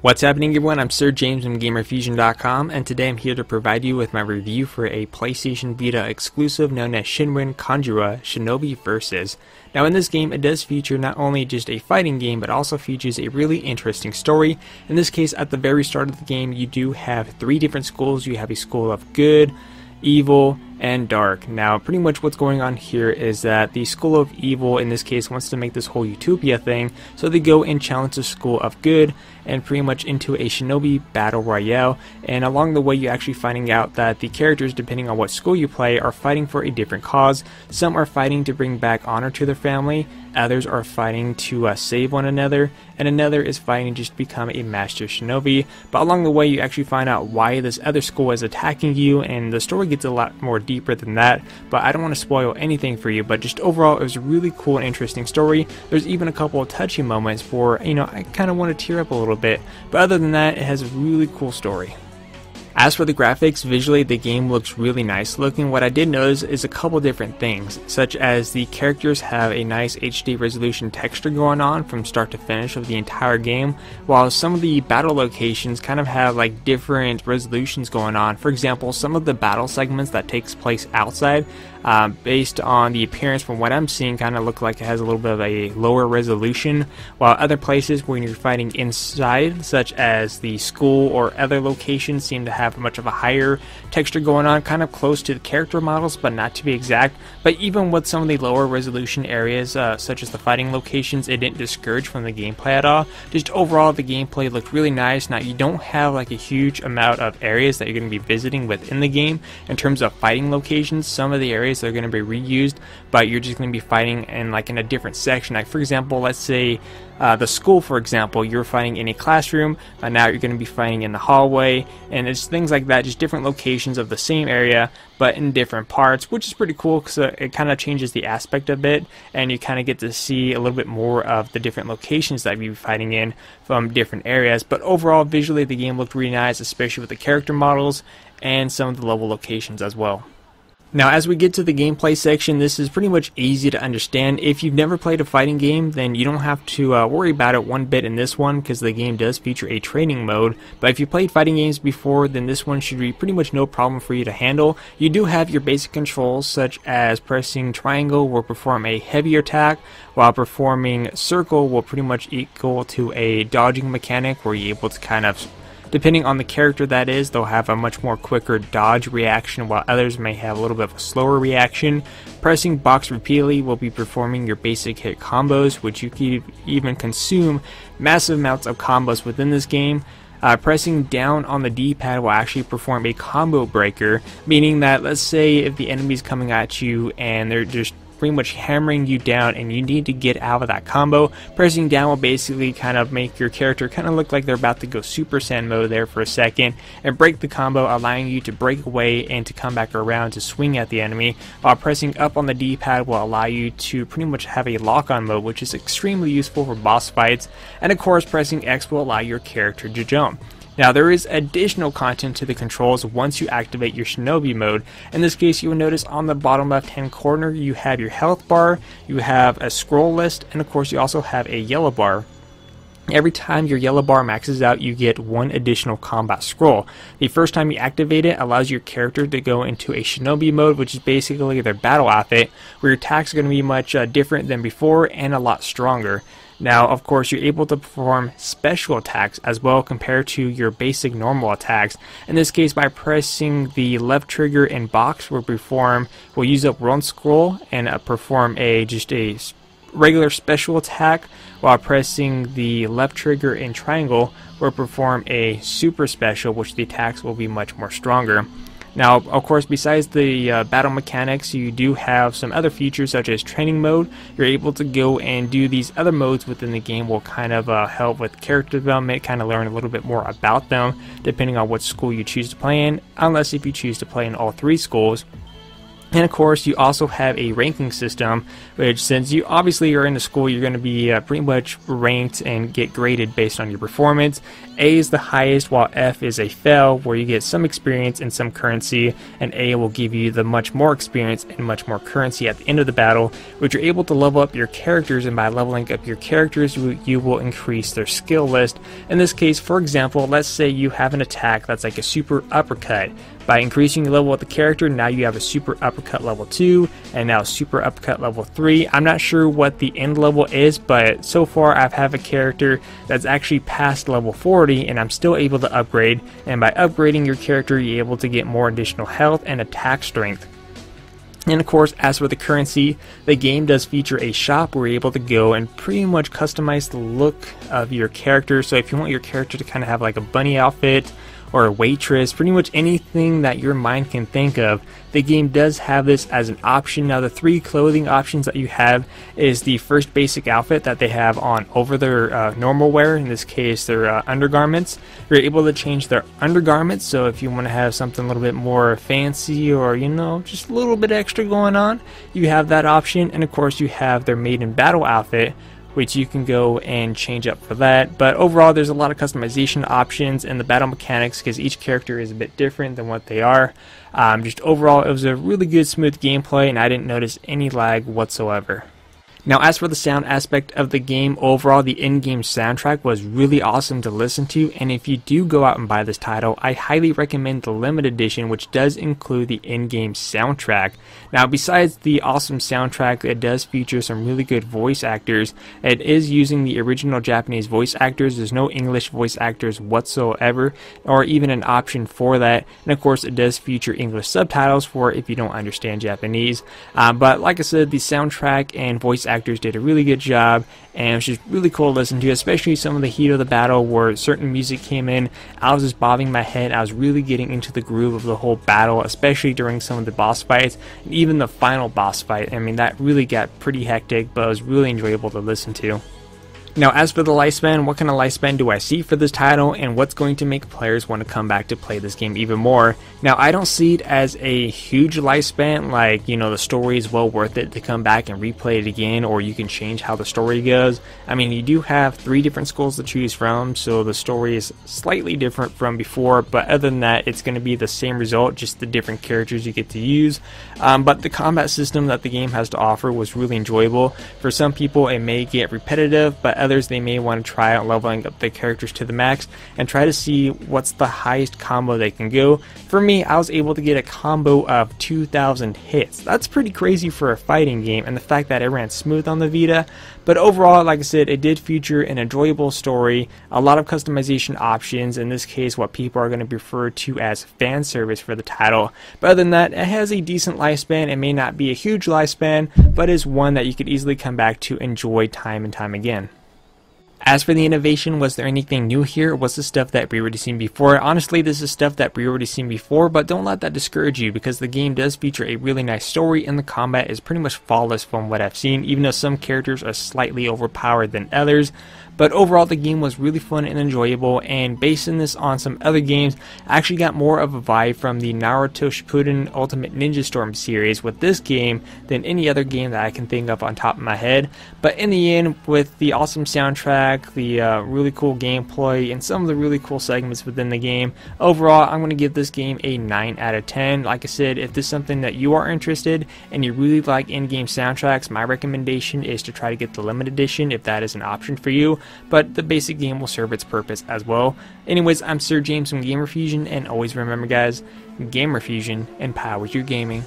What's happening, everyone? I'm Sir James from Gamerfuzion.com, and today I'm here to provide you with my review for a PlayStation Vita exclusive known as Senran Kagura Shinovi Versus. Now in this game, it does feature not only just a fighting game, but also features a really interesting story. In this case, at the very start of the game, you do have 3 different schools. You have a school of good, evil, and dark. Now pretty much what's going on here is that the School of Evil in this case wants to make this whole utopia thing, so they go and challenge the School of Good and pretty much into a shinobi battle royale, and along the way you're actually finding out that the characters, depending on what school you play, are fighting for a different cause. Some are fighting to bring back honor to their family, others are fighting to save one another, and another is fighting just to become a master shinobi. But along the way you actually find out why this other school is attacking you, and the story gets a lot more deeper than that, but I don't want to spoil anything for you. But just overall, it was a really cool and interesting story. There's even a couple of touchy moments for, I kind of want to tear up a little bit, but other than that, it has a really cool story. As for the graphics, visually the game looks really nice looking. What I did notice is a couple different things, such as the characters have a nice HD resolution texture going on from start to finish of the entire game, while some of the battle locations kind of have like different resolutions going on. For example, some of the battle segments that takes place outside, based on the appearance from what I'm seeing, kind of look like it has a little bit of a lower resolution, while other places when you're fighting inside, such as the school or other locations, seem to have much of a higher texture going on, kind of close to the character models but not to be exact. But even with some of the lower resolution areas, such as the fighting locations, it didn't discourage from the gameplay at all. Just overall the gameplay looked really nice. Now you don't have like a huge amount of areas that you're going to be visiting within the game in terms of fighting locations. Some of the areas are going to be reused, but you're just going to be fighting in a different section. Like for example, let's say the school, for example, you're fighting in a classroom, now you're going to be fighting in the hallway, and it's things like that, just different locations of the same area but in different parts, which is pretty cool because it kind of changes the aspect a bit, and you kind of get to see a little bit more of the different locations that you're fighting in from different areas. But overall, visually the game looked really nice, especially with the character models and some of the level locations as well. Now as we get to the gameplay section, this is pretty much easy to understand. If you've never played a fighting game, then you don't have to worry about it one bit in this one, because the game does feature a training mode. But if you played fighting games before, then this one should be pretty much no problem for you to handle. You do have your basic controls, such as pressing triangle will perform a heavier attack, while performing circle will pretty much equal to a dodging mechanic, where you're able to kind of, depending on the character that is, they'll have a much more quicker dodge reaction, while others may have a little bit of a slower reaction. Pressing box repeatedly will be performing your basic hit combos, which you can even consume massive amounts of combos within this game. Pressing down on the D-pad will actually perform a combo breaker, meaning that let's say if the enemy's coming at you and they're just pretty much hammering you down and you need to get out of that combo, pressing down will basically kind of make your character kind of look like they're about to go Super Saiyan mode there for a second and break the combo, allowing you to break away and to come back around to swing at the enemy, while pressing up on the D-pad will allow you to pretty much have a lock-on mode, which is extremely useful for boss fights, and of course pressing X will allow your character to jump. Now there is additional content to the controls once you activate your Shinobi mode. In this case, you will notice on the bottom left hand corner you have your health bar, you have a scroll list, and of course you also have a yellow bar. Every time your yellow bar maxes out, you get one additional combat scroll. The first time you activate it allows your character to go into a shinobi mode, which is basically their battle outfit, where your attacks are going to be much different than before and a lot stronger. Now, of course, you're able to perform special attacks as well compared to your basic normal attacks. In this case, by pressing the left trigger in box, will use up one scroll and perform just a regular special attack, while pressing the left trigger in triangle will perform a super special, which the attacks will be much more stronger. Now, of course, besides the battle mechanics, you do have some other features such as training mode. You're able to go and do these other modes within the game, will kind of help with character development, kind of learn a little bit more about them depending on what school you choose to play in, unless if you choose to play in all 3 schools. And of course, you also have a ranking system, which since you obviously are in the school, you're going to be pretty much ranked and get graded based on your performance. A is the highest, while F is a fail, where you get some experience and some currency, and A will give you the much more experience and much more currency at the end of the battle, which you're able to level up your characters, and by leveling up your characters, you will increase their skill list. In this case, for example, let's say you have an attack that's like a super uppercut. By increasing your level with the character, now you have a super uppercut level 2, and now super uppercut level 3. I'm not sure what the end level is, but so far I have a character that's actually past level 40, and I'm still able to upgrade. And by upgrading your character, you're able to get more additional health and attack strength. And of course, as for the currency, the game does feature a shop where you're able to go and pretty much customize the look of your character. So if you want your character to kind of have like a bunny outfit, or a waitress, pretty much anything that your mind can think of, the game does have this as an option. Now, the 3 clothing options that you have is the first basic outfit that they have on over their normal wear, in this case their undergarments. You're able to change their undergarments, so if you want to have something a little bit more fancy, or you know, just a little bit extra going on, you have that option. And of course, you have their maiden battle outfit, which you can go and change up for that. But overall, there's a lot of customization options in the battle mechanics because each character is a bit different than what they are. Just overall, it was a really good, smooth gameplay, and I didn't notice any lag whatsoever. Now, as for the sound aspect of the game, overall the in-game soundtrack was really awesome to listen to, and if you do go out and buy this title, I highly recommend the limited edition, which does include the in-game soundtrack. Now, besides the awesome soundtrack, it does feature some really good voice actors. It is using the original Japanese voice actors. There's no English voice actors whatsoever, or even an option for that. And of course, it does feature English subtitles for if you don't understand Japanese. But like I said, the soundtrack and voice actors did a really good job, and it was just really cool to listen to, especially some of the heat of the battle where certain music came in. I was just bobbing my head. I was really getting into the groove of the whole battle, especially during some of the boss fights, and even the final boss fight. I mean, that really got pretty hectic, but it was really enjoyable to listen to. Now, as for the lifespan, what kind of lifespan do I see for this title, and what's going to make players want to come back to play this game even more? Now, I don't see it as a huge lifespan, like, you know, the story is well worth it to come back and replay it again, or you can change how the story goes. I mean, you do have 3 different schools to choose from, so the story is slightly different from before, but other than that, it's going to be the same result, just the different characters you get to use. But the combat system that the game has to offer was really enjoyable. For some people, it may get repetitive, but others, they may want to try out leveling up their characters to the max and try to see what's the highest combo they can go. For me, I was able to get a combo of 2,000 hits. That's pretty crazy for a fighting game, and the fact that it ran smooth on the Vita. But overall, like I said, it did feature an enjoyable story, a lot of customization options, in this case what people are going to refer to as fan service for the title. But other than that, it has a decent lifespan. It may not be a huge lifespan, but is one that you could easily come back to enjoy time and time again. As for the innovation, was there anything new here, or was this stuff that we already seen before? Honestly, this is stuff that we already seen before, but don't let that discourage you, because the game does feature a really nice story, and the combat is pretty much flawless from what I've seen, even though some characters are slightly overpowered than others. But overall, the game was really fun and enjoyable, and basing this on some other games, I actually got more of a vibe from the Naruto Shippuden Ultimate Ninja Storm series with this game than any other game that I can think of on top of my head. But in the end, with the awesome soundtrack, the really cool gameplay, and some of the really cool segments within the game, overall, I'm going to give this game a 9 out of 10. Like I said, if this is something that you are interested and you really like in-game soundtracks, my recommendation is to try to get the limited edition if that is an option for you. But the basic game will serve its purpose as well. Anyways, I'm Sir James from Gamerfuzion, and always remember guys, Gamerfuzion empowers your gaming.